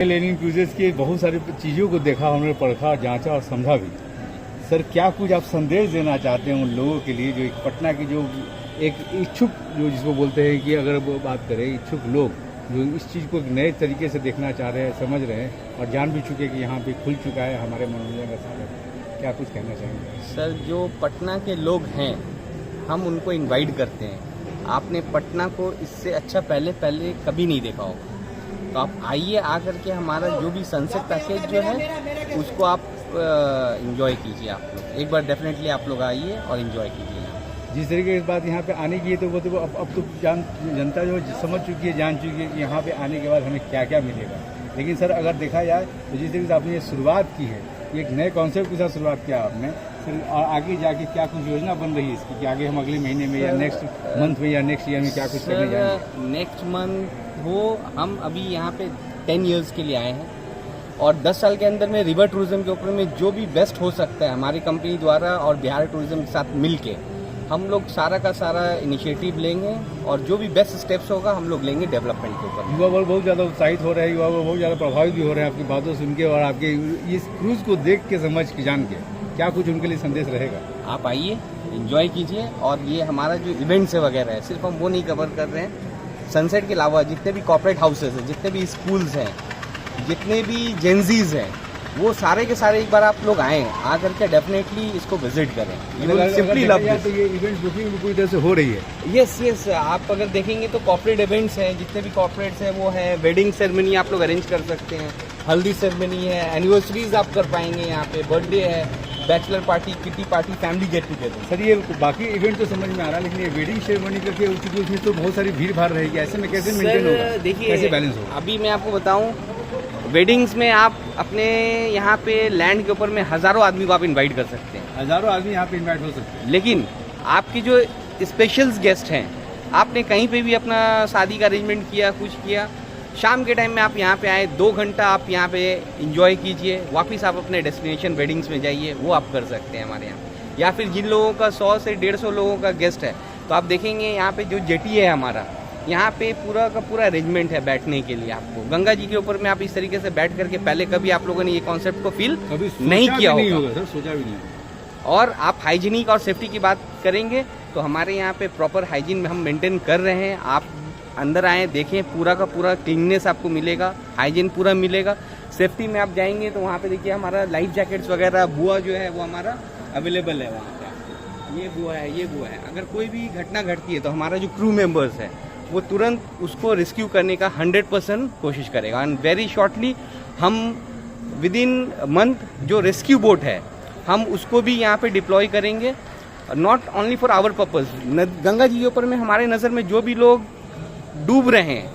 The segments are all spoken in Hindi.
लेनिन क्रूजेस की बहुत सारी चीज़ों को देखा, हमने परखा, जांचा और समझा भी। सर, क्या कुछ आप संदेश देना चाहते हैं उन लोगों के लिए जो एक पटना की जो एक इच्छुक, जो जिसको बोलते हैं कि अगर वो बात करें इच्छुक लोग जो इस चीज़ को एक नए तरीके से देखना चाह रहे हैं, समझ रहे हैं और जान भी चुके कि यहाँ पे खुल चुका है हमारे मनोरंजन का साधन, क्या कुछ कहना चाहेंगे? सर, जो पटना के लोग हैं हम उनको इनवाइट करते हैं। आपने पटना को इससे अच्छा पहले कभी नहीं देखा होगा, तो आप आइए, आकर के हमारा जो भी सनसेट पैकेज जो है उसको आप एंजॉय कीजिए। आप लोग एक बार डेफिनेटली आप लोग आइए और एंजॉय कीजिए। जिस तरीके की बात यहाँ पे आने की है तो वो तो अब तो जनता जो समझ चुकी है, जान चुकी है कि यहाँ पे आने के बाद हमें क्या क्या मिलेगा। लेकिन सर, अगर देखा जाए तो जिस तरीके से आपने ये शुरुआत की है, एक नए कॉन्सेप्ट के साथ शुरुआत किया आपने सर, और आगे जाके क्या कुछ योजना बन रही है इसकी कि आगे हम अगले महीने में या नेक्स्ट मंथ में या नेक्स्ट ईयर में क्या कुछ करने जाएंगे? नेक्स्ट मंथ वो हम अभी यहाँ पे 10 इयर्स के लिए आए हैं और 10 साल के अंदर में रिवर टूरिज्म के ऊपर में जो भी बेस्ट हो सकता है हमारी कंपनी द्वारा और बिहार टूरिज्म के साथ मिलके हम लोग सारा का सारा इनिशिएटिव लेंगे और जो भी बेस्ट स्टेप्स होगा हम लोग लेंगे डेवलपमेंट के ऊपर। युवा वर्ग बहुत ज़्यादा उत्साहित हो रहे हैं, युवा वर्ग बहुत ज़्यादा प्रभावित भी हो रहे हैं आपकी बातों सुन के और आपके इस क्रूज़ को देख के, समझ के, जान के। क्या कुछ उनके लिए संदेश रहेगा? आप आइए, एंजॉय कीजिए। और ये हमारा जो इवेंट्स है वगैरह है, सिर्फ हम वो नहीं कवर कर रहे हैं। सनसेट के अलावा जितने भी कॉर्पोरेट हाउसेज हैं, जितने भी स्कूल्स हैं, जितने भी जेंजीज हैं, वो सारे के सारे एक बार आप लोग आएँ, आ करके डेफिनेटली इसको विजिट करें। Simply love this. तो ये इवेंट बुकिंग पूरी तरह से हो रही है? यस, आप अगर देखेंगे तो कॉर्पोरेट इवेंट्स हैं, जितने भी कॉर्पोरेट्स हैं वो है। वेडिंग सेरेमनी आप लोग अरेंज कर सकते हैं, हल्दी सेरेमनी है, एनिवर्सरीज आप कर पाएंगे यहाँ पे, बर्थडे है, bachelor party, kitty party, family get together. Sir, ये बाकी इवेंट तो समझ में आ रहा है, लेकिन ये वेडिंग सेरेमनी करके चूंकि उसमें तो बहुत सारी भीड़ भाड़ रहेगी, ऐसे में कैसे मेंटेन होगा? देखिए, कैसे बैलेंस होगा? अभी मैं आपको बताऊं, वेडिंग्स में आप अपने यहाँ पे लैंड के ऊपर में हजारों आदमी को आप इनवाइट कर सकते हैं, हजारों आदमी यहाँ पे इन्वाइट हो सकते हैं। लेकिन आपकी जो स्पेशल्स गेस्ट हैं, आपने कहीं पे भी अपना शादी का अरेंजमेंट किया, कुछ किया, शाम के टाइम में आप यहाँ पे आए, 2 घंटा आप यहाँ पे इंजॉय कीजिए, वापस आप अपने डेस्टिनेशन वेडिंग्स में जाइए, वो आप कर सकते हैं हमारे यहाँ। या फिर जिन लोगों का 100 से 150 लोगों का गेस्ट है, तो आप देखेंगे यहाँ पे जो जेटी है हमारा, यहाँ पे पूरा का पूरा अरेंजमेंट है बैठने के लिए। आपको गंगा जी के ऊपर में आप इस तरीके से बैठ करके, पहले कभी आप लोगों ने ये कॉन्सेप्ट को फील नहीं किया होगा सर, सोचा भी नहीं। और आप हाइजीनिक और सेफ्टी की बात करेंगे तो हमारे यहाँ पे प्रॉपर हाइजीन में हम मेंटेन कर रहे हैं। आप अंदर आए, देखें, पूरा का पूरा क्लीननेस आपको मिलेगा, हाइजीन पूरा मिलेगा। सेफ्टी में आप जाएंगे तो वहाँ पे देखिए हमारा लाइफ जैकेट्स वगैरह, बुआ जो है वो हमारा अवेलेबल है वहाँ पे आपको। ये बुआ है, ये बुआ है। अगर कोई भी घटना घटती है तो हमारा जो क्रू मेंबर्स है वो तुरंत उसको रेस्क्यू करने का 100% कोशिश करेगा। एंड वेरी शॉर्टली हम विद इन मंथ जो रेस्क्यू बोट है हम उसको भी यहाँ पे डिप्लॉय करेंगे, not only for our purpose. Ganga ji के ऊपर में हमारे नज़र में जो भी लोग डूब रहे हैं,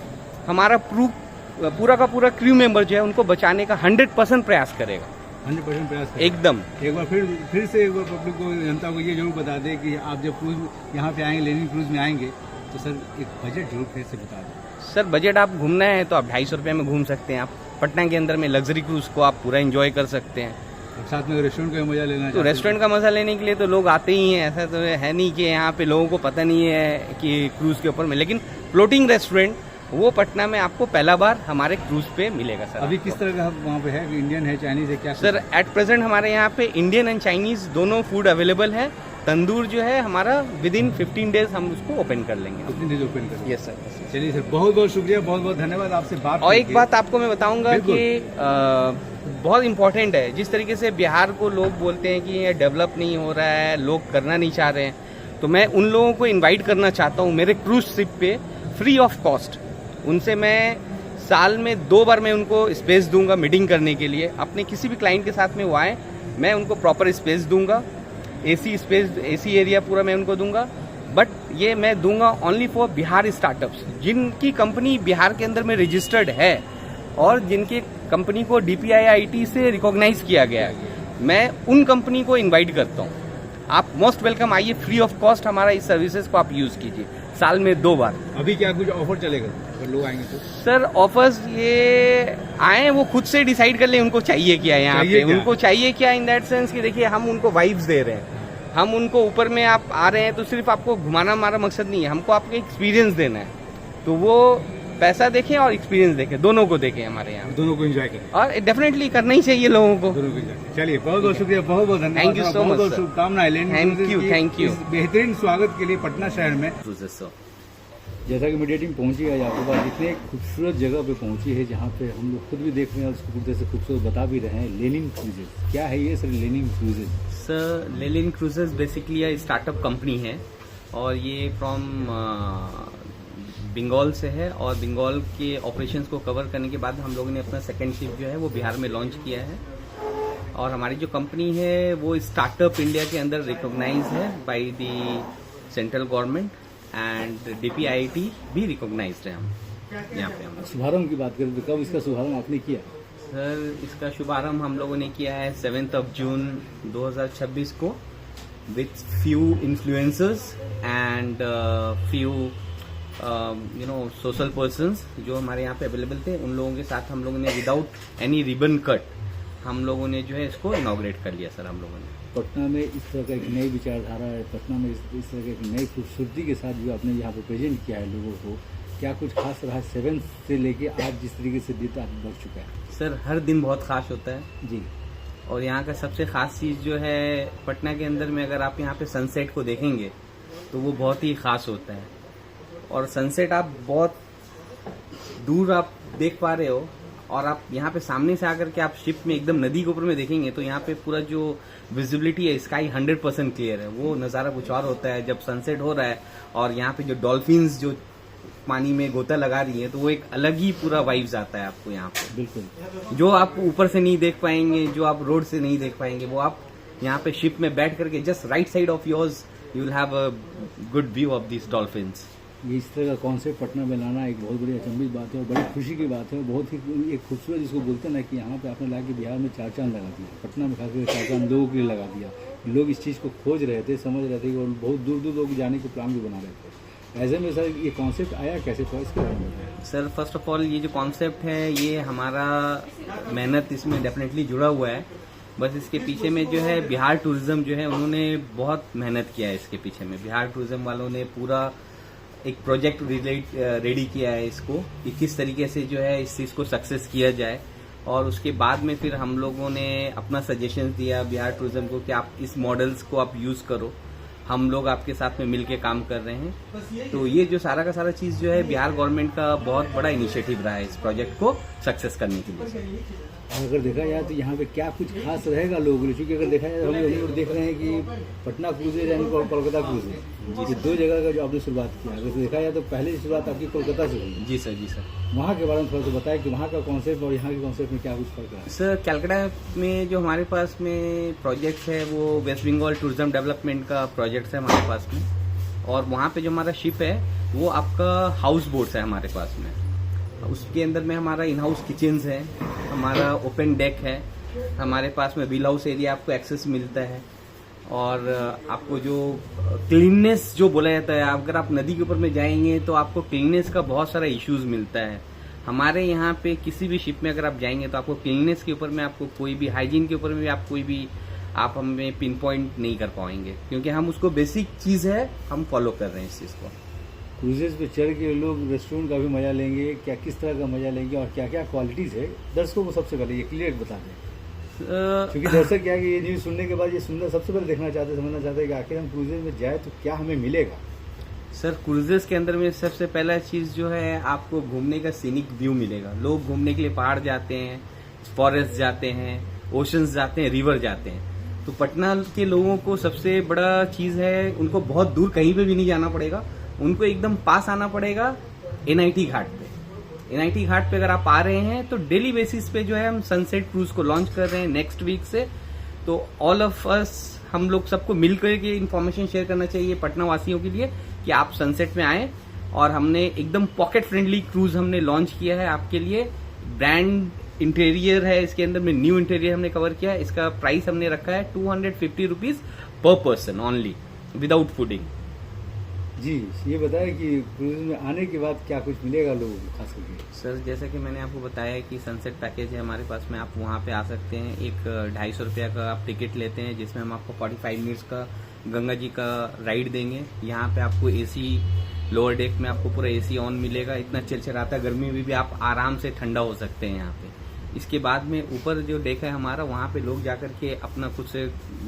हमारा पूरा का पूरा क्रू मेंबर जो है उनको बचाने का 100% प्रयास करेगा। 100% प्रयास करें। एकदम। एक बार फिर से एक बार पब्लिक को, जनता को ये जरूर बता दें कि आप जब क्रूज यहाँ पे आएंगे, लेनिन क्रूज में आएंगे, तो सर एक बजट जरूर फिर से बता दें। सर, बजट आप घूमना है तो आप 250 रुपये में घूम सकते हैं। आप पटना के अंदर में लग्जरी क्रूज को आप पूरा एंजॉय कर सकते हैं। साथ में रेस्टोरेंट का मजा लेना, तो रेस्टोरेंट का मजा लेने के लिए तो लोग आते ही हैं। ऐसा तो है नहीं कि यहाँ पे लोगों को पता नहीं है कि क्रूज के ऊपर में, लेकिन फ्लोटिंग रेस्टोरेंट वो पटना में आपको पहला बार हमारे क्रूज पे मिलेगा। सर, अभी किस तरह का वहाँ पे है? इंडियन है, चाइनीज है, क्या? सर, एट प्रेजेंट हमारे यहाँ पे इंडियन एंड चाइनीज दोनों फूड अवेलेबल है। तंदूर जो है हमारा विद इन 15 डेज हम उसको ओपन कर लेंगे। 15 डेज ओपन कर? Yes sir. चलिए सर, बहुत बहुत शुक्रिया, बहुत बहुत धन्यवाद आपसे बात। और एक बात आपको मैं बताऊंगा कि बहुत इम्पोर्टेंट है, जिस तरीके से बिहार को लोग बोलते हैं कि ये डेवलप नहीं हो रहा है, लोग करना नहीं चाह रहे हैं, तो मैं उन लोगों को इनवाइट करना चाहता हूँ मेरे क्रूज ट्रिप पे फ्री ऑफ कॉस्ट। उनसे मैं साल में 2 बार मैं उनको स्पेस दूंगा मीटिंग करने के लिए। अपने किसी भी क्लाइंट के साथ में वो आए, मैं उनको प्रॉपर स्पेस दूंगा, एसी स्पेस, एसी एरिया पूरा मैं उनको दूंगा। बट ये मैं दूंगा ओनली फॉर बिहार स्टार्टअप्स, जिनकी कंपनी बिहार के अंदर में रजिस्टर्ड है और जिनकी कंपनी को DPIIT से रिकॉग्नाइज किया गया है। मैं उन कंपनी को इनवाइट करता हूँ। आप मोस्ट वेलकम, आइए, फ्री ऑफ कॉस्ट हमारा इस सर्विसेज को आप यूज कीजिए, साल में 2 बार। अभी क्या कुछ ऑफर चलेगा अगर लोग आएंगे तो? सर, ऑफर्स ये आए वो खुद से डिसाइड कर ले उनको चाहिए क्या यहाँ पे, उनको चाहिए क्या, इन दैट सेंस कि देखिए हम उनको वाइब्स दे रहे हैं, हम उनको ऊपर में आप आ रहे हैं तो सिर्फ आपको घुमाना हमारा मकसद नहीं है, हमको आपको एक्सपीरियंस देना है। तो वो पैसा देखें और एक्सपीरियंस देखें, दोनों को देखें हमारे यहाँ, दोनों को एंजॉय करें, और डेफिनेटली करना ही चाहिए लोगों को। दोनों को enjoy। चलिए बहुत बहुत शुक्रिया, बहुत बहुत धन्यवाद, Thank you so बहुत much, बहुत sir. शुभकामनाएं लेनी Thank you. बेहतरीन स्वागत के लिए पटना शहर में। Cruises, जैसा कि मीडिया टीम पहुंची है आपके पास, इतने खूबसूरत जगह पे पहुंची है जहां पे हम लोग खुद भी देख रहे हैं और उसको पूरी तरह से खूबसूरत बता भी रहे हैं। लेनिन क्रूजेज, क्या है ये sir Lenin cruises? Sir लेलिन cruises basically ये स्टार्टअप कंपनी है और ये फ्रॉम बंगाल से है, और बंगाल के ऑपरेशंस को कवर करने के बाद हम लोगों ने अपना सेकेंड शिप जो है वो बिहार में लॉन्च किया है। और हमारी जो कंपनी है वो स्टार्टअप इंडिया के अंदर रिकॉग्नाइज है by the central government, and DPIIT भी रिकॉग्नाइज्ड है हम यहाँ पे। हम शुभारंभ की बात करें तो कब इसका शुभारंभ आपने किया? सर इसका शुभारंभ हम लोगों ने किया है 7 जून 2026 को with few influencers and few social persons जो हमारे यहाँ पे अवेलेबल थे। उन लोगों के साथ हम लोगों ने विदाउट एनी रिबन कट हम लोगों ने जो है इसको इनॉग्रेट कर लिया सर हम लोगों ने। पटना में इस तरह का एक नई विचारधारा है, पटना में इस तरह की एक नई खूबसूरती के साथ जो आपने यहाँ पे प्रेजेंट किया है लोगों को, क्या कुछ खास रहा 7 से लेके आज जिस तरीके से दिन आप बढ़ चुका है? सर हर दिन बहुत खास होता है जी, और यहाँ का सबसे खास चीज़ जो है पटना के अंदर में, अगर आप यहाँ पे सनसेट को देखेंगे तो वो बहुत ही खास होता है। और सनसेट आप बहुत दूर आप देख पा रहे हो, और आप यहाँ पे सामने से आकर के आप शिप में एकदम नदी के ऊपर में देखेंगे तो यहाँ पे पूरा जो विजिबिलिटी है स्काई 100% क्लियर है। वो नज़ारा कुछ और होता है जब सनसेट हो रहा है और यहाँ पे जो डॉल्फिन्स जो पानी में गोता लगा रही है, तो वो एक अलग ही पूरा वाइब्स आता है आपको यहाँ पे। बिल्कुल, जो आप ऊपर से नहीं देख पाएंगे, जो आप रोड से नहीं देख पाएंगे, वो आप यहाँ पे शिप में बैठ करके just right side of yours you will have a good view of this dolphins. ये इस तरह का कॉन्सेप्ट पटना में लाना एक बहुत बड़ी अचंभित बात है और बड़ी खुशी की बात है। बहुत ही एक खूबसूरत जिसको बोलते हैं ना कि यहाँ पे आपने ला के बिहार में 4 चांद लगा दिया, पटना में खासकर 4 चांद लोगों के लिए लगा दिया। लोग इस चीज़ को खोज रहे थे, समझ रहे थे और बहुत दूर दूर लोग जाने के प्लान भी बना रहे थे। ऐसे में सर ये कॉन्सेप्ट आया कैसे था, इसके बारे में बताएं। सर फर्स्ट ऑफ ऑल ये जो कॉन्सेप्ट है ये हमारा मेहनत इसमें डेफिनेटली जुड़ा हुआ है। बस इसके पीछे में जो है बिहार टूरिज्म जो है उन्होंने बहुत मेहनत किया है। इसके पीछे में बिहार टूरिज्म वालों ने पूरा एक प्रोजेक्ट रेडी किया है इसको कि किस तरीके से जो है इस चीज़ को सक्सेस किया जाए। और उसके बाद में फिर हम लोगों ने अपना सजेशन दिया बिहार टूरिज्म को कि आप इस मॉडल्स को आप यूज़ करो, हम लोग आपके साथ में मिलके काम कर रहे हैं। तो ये जो सारा का सारा चीज़ जो है बिहार गवर्नमेंट का बहुत बड़ा इनिशिएटिव रहा है इस प्रोजेक्ट को सक्सेस करने के लिए। अगर देखा जाए तो यहाँ पे क्या कुछ खास रहेगा लोगों के लिए, क्योंकि अगर देखा जाए तो हम लोग देख रहे हैं कि पटना क्रूजेज यानी कोलकाता क्रूजेज, ये 2 जगह का जो आपने शुरुआत किया, अगर देखा जाए तो पहले शुरुआत आपकी कोलकाता से हुई। जी सर, जी सर। वहाँ के बारे में थोड़ा सा बताएं कि वहाँ का कॉन्सेप्ट और यहाँ के कॉन्सेप्ट में क्या कुछ फर्क है? सर कैलकाटा में जो हमारे पास में प्रोजेक्ट है वो वेस्ट बंगाल टूरिज्म डेवलपमेंट का प्रोजेक्ट है हमारे पास में, और वहाँ पे जो हमारा शिप है वो आपका हाउस बोट्स है हमारे पास में। उसके अंदर में हमारा इन हाउस किचन्स है, हमारा ओपन डेक है, हमारे पास में व्हील हाउस एरिया आपको एक्सेस मिलता है, और आपको जो क्लीननेस जो बोला जाता है, अगर आप नदी के ऊपर में जाएंगे तो आपको क्लीननेस का बहुत सारा इश्यूज मिलता है। हमारे यहाँ पे किसी भी शिप में अगर आप जाएंगे तो आपको क्लीननेस के ऊपर में आपको कोई भी हाइजीन के ऊपर में आप कोई भी आप हमें पिन पॉइंट नहीं कर पाएंगे, क्योंकि हम उसको बेसिक चीज़ है हम फॉलो कर रहे हैं इस चीज़ को। क्रूजेज पे चढ़ के लोग रेस्टोरेंट का भी मजा लेंगे, क्या किस तरह का मजा लेंगे और क्या क्या क्वालिटीज है, दर्शकों को सबसे पहले ये क्लियर बता दें, क्योंकि दर्शक क्या कि ये न्यूज सुनने के बाद ये सुंदर सबसे पहले देखना चाहते, समझना चाहते हैं कि आखिर हम क्रूजेज में जाए तो क्या हमें मिलेगा। सर क्रूजेस के अंदर में सबसे पहला चीज़ जो है आपको घूमने का सीनिक व्यू मिलेगा। लोग घूमने के लिए पहाड़ जाते हैं, फॉरेस्ट जाते हैं, ओशंस जाते हैं, रिवर जाते हैं। तो पटना के लोगों को सबसे बड़ा चीज़ है, उनको बहुत दूर कहीं पे भी नहीं जाना पड़ेगा, उनको एकदम पास आना पड़ेगा NIT घाट पे। NIT घाट पे अगर आप आ रहे हैं तो डेली बेसिस पे जो है हम सनसेट क्रूज को लॉन्च कर रहे हैं नेक्स्ट वीक से। तो ऑल ऑफ अस हम लोग सबको मिल करके इन्फॉर्मेशन शेयर करना चाहिए पटना वासियों के लिए कि आप सनसेट में आएँ। और हमने एकदम पॉकेट फ्रेंडली क्रूज हमने लॉन्च किया है आपके लिए। ब्रांड इंटीरियर है इसके अंदर में, न्यू इंटीरियर हमने कवर किया है। इसका प्राइस हमने रखा है 250 rupees per person only without fooding. जी ये बताया कि क्रूज में आने के बाद क्या कुछ मिलेगा लोगों को खास करके? सर जैसा कि मैंने आपको बताया कि सनसेट पैकेज है हमारे पास में, आप वहाँ पे आ सकते हैं। एक 250 रुपया का आप टिकट लेते हैं जिसमें हम आपको 45 मिनट्स का गंगा जी का राइड देंगे। यहाँ पे आपको AC लोअर डेक में आपको पूरा एसी ऑन मिलेगा, इतना चिलचिलाता, गर्मी में भी आप आराम से ठंडा हो सकते हैं यहाँ पे। इसके बाद में ऊपर जो डेक है हमारा, वहाँ पे लोग जाकर के अपना कुछ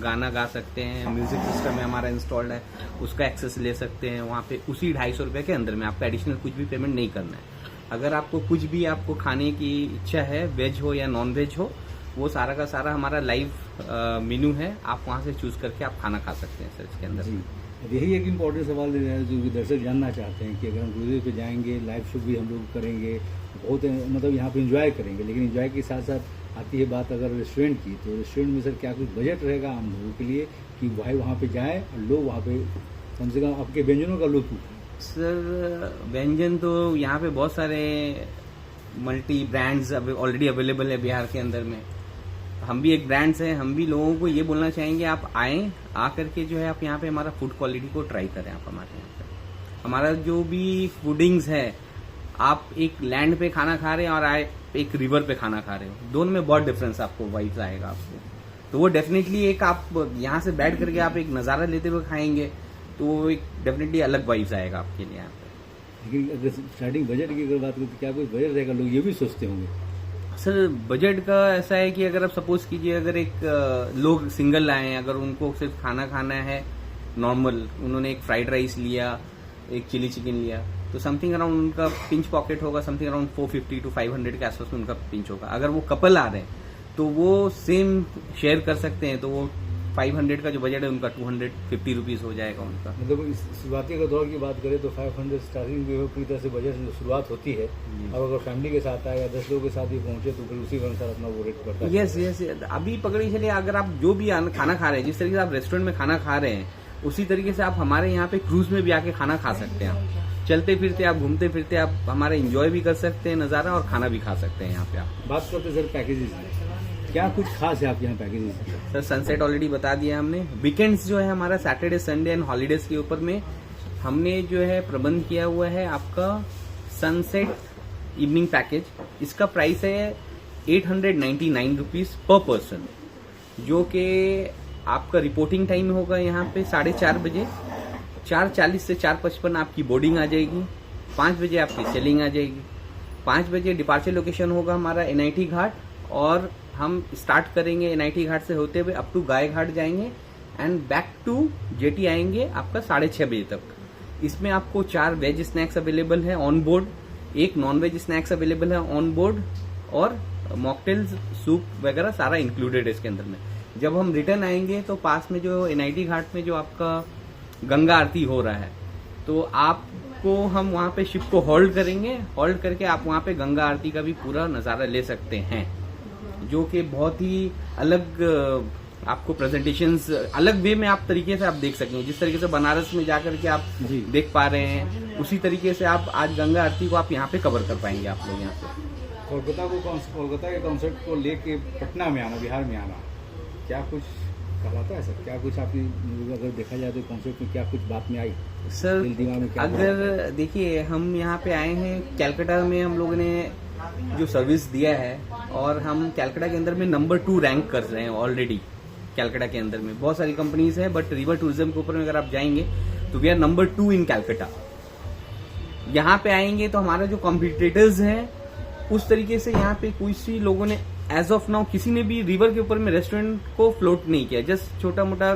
गाना गा सकते हैं, म्यूजिक सिस्टम है हमारा इंस्टॉल्ड है, उसका एक्सेस ले सकते हैं वहाँ पे। उसी 250 रुपये के अंदर में आपका एडिशनल कुछ भी पेमेंट नहीं करना है। अगर आपको कुछ भी आपको खाने की इच्छा है, वेज हो या नॉन वेज हो, वो सारा का सारा हमारा लाइव मेन्यू है, आप वहाँ से चूज करके आप खाना खा सकते हैं सर इसके अंदर। जी, अब यही एक इम्पोर्टेंट सवाल है जो कि दर्शक जानना चाहते हैं कि अगर हम क्रूजेज पे जाएंगे, लाइव शो भी हम लोग करेंगे, बहुत मतलब यहाँ पे एंजॉय करेंगे, लेकिन एंजॉय के साथ साथ आती है बात अगर रेस्टोरेंट की, तो रेस्टोरेंट में सर क्या कुछ बजट रहेगा हम लोगों के लिए कि भाई वहाँ पे जाएँ और लोग वहाँ पे कम से कम आपके व्यंजनों का लुत्फ उठाएं? सर व्यंजन तो यहाँ पे बहुत सारे मल्टी ब्रांड्स ऑलरेडी अवेलेबल है बिहार के अंदर में। हम भी एक ब्रांड्स हैं, हम भी लोगों को ये बोलना चाहेंगे आप आएँ, आकर के जो है आप यहाँ पे हमारा फूड क्वालिटी को ट्राई करें। आप हमारे यहाँ पे हमारा जो भी फूडिंग्स है, आप एक लैंड पे खाना खा रहे हैं और एक रिवर पे खाना खा रहे हो, दोनों में बहुत डिफरेंस आपको वाइब्स आएगा आपको। तो वो डेफिनेटली एक आप यहाँ से बैठ करके आप एक नज़ारा लेते हुए खाएंगे तो वो एक डेफिनेटली अलग वाइब्स आएगा आपके लिए यहाँ पे। लेकिन अगर स्टार्टिंग बजट की अगर बात करें तो क्या कुछ बजट रहेगा, लोग ये भी सोचते होंगे? सर बजट का ऐसा है कि अगर आप सपोज कीजिए, अगर एक लोग सिंगल आए हैं, अगर उनको सिर्फ खाना खाना है नॉर्मल, उन्होंने एक फ्राइड राइस लिया, एक चिली चिकन लिया, तो समथिंग अराउंड उनका पिंच पॉकेट होगा, समथिंग अराउंड 450 to 500 के आसपास में उनका पिंच होगा। अगर वो कपल आ रहे हैं तो वो सेम शेयर कर सकते हैं, तो वो 500 का जो बजट है उनका 250 रुपीज हो जाएगा उनका। मतलब इस शुरुआती अगर दौर की बात करें तो 500 स्टार्टिंग में पूरी तरह से बजट से शुरुआत होती है। अब अगर फैमिली के साथ आए या 10 लोगों के साथ भी पहुंचे तो फिर उसी के अनुसार अपना वो रेट पड़ता है। यस अभी पकड़ी चलिए, अगर आप जो भी खाना खा रहे हैं, जिस तरीके से आप रेस्टोरेंट में खाना खा रहे हैं, उसी तरीके से आप हमारे यहाँ पे क्रूज में भी आके खाना खा सकते हैं। आप चलते फिरते, आप घूमते फिरते, आप हमारा एंजॉय भी कर सकते हैं नज़ारा, और खाना भी खा सकते हैं यहाँ पे। आप बात करते सर पैकेजेस की, क्या कुछ खास है आपके यहाँ पैकेजेस? सर सनसेट ऑलरेडी बता दिया हमने। वीकेंड्स जो है हमारा सैटरडे संडे एंड हॉलीडेज के ऊपर में हमने जो है प्रबंध किया हुआ है आपका सनसेट इवनिंग पैकेज। इसका प्राइस है 899 रुपीज पर पर्सन, जो कि आपका रिपोर्टिंग टाइम होगा यहाँ पे 4:30 बजे, 4:40 से 4:55 आपकी बोर्डिंग आ जाएगी, 5 बजे आपकी सेलिंग आ जाएगी, 5 बजे डिपार्चर लोकेशन होगा हमारा एनआईटी घाट, और हम स्टार्ट करेंगे एनआईटी घाट से होते हुए अप टू गाय घाट जाएंगे एंड बैक टू जेटी आएंगे आपका 6:30 बजे तक। इसमें आपको 4 वेज स्नैक्स अवेलेबल है on board, 1 non veg snacks available है ऑन बोर्ड, और मॉकटेल्स, सूप वगैरह सारा इंक्लूडेड है इसके अंदर में। जब हम रिटर्न आएंगे तो पास में जो एनआईटी घाट में जो आपका गंगा आरती हो रहा है, तो आपको हम वहाँ पे शिप को होल्ड करेंगे, होल्ड करके आप वहाँ पे गंगा आरती का भी पूरा नज़ारा ले सकते हैं, जो कि बहुत ही अलग आपको प्रेजेंटेशंस अलग वे में आप तरीके से आप देख सकेंगे। जिस तरीके से बनारस में जाकर के आप देख पा रहे हैं, उसी तरीके से आप आज गंगा आरती को आप यहाँ पे कवर कर पाएंगे आप लोग यहाँ पे। कोलकाता के कॉन्सेप्ट को लेके पटना में आना, बिहार में आना, क्या कुछ कहलाता है सर? क्या कुछ आपकी अगर देखा जाए तो कॉन्सेप्ट में क्या कुछ बात में आई सर? दिमाग में क्या? अगर देखिए, हम यहाँ पे आए हैं कैलकाटा में, हम लोगों ने जो सर्विस दिया है, और हम कैलकाटा के अंदर में नंबर 2 रैंक कर रहे हैं ऑलरेडी। कैलकाटा के अंदर में बहुत सारी कंपनीज हैं, बट रिवर टूरिज्म के ऊपर में अगर आप जाएंगे तो वी आर नंबर 2 इन कैलकाटा। यहाँ पे आएंगे तो हमारा जो कॉम्पिटिटर्स हैं, उस तरीके से यहाँ पे कोई सी लोगों ने एज ऑफ नाउ किसी ने भी रिवर के ऊपर में रेस्टोरेंट को फ्लोट नहीं किया, जस्ट छोटा मोटा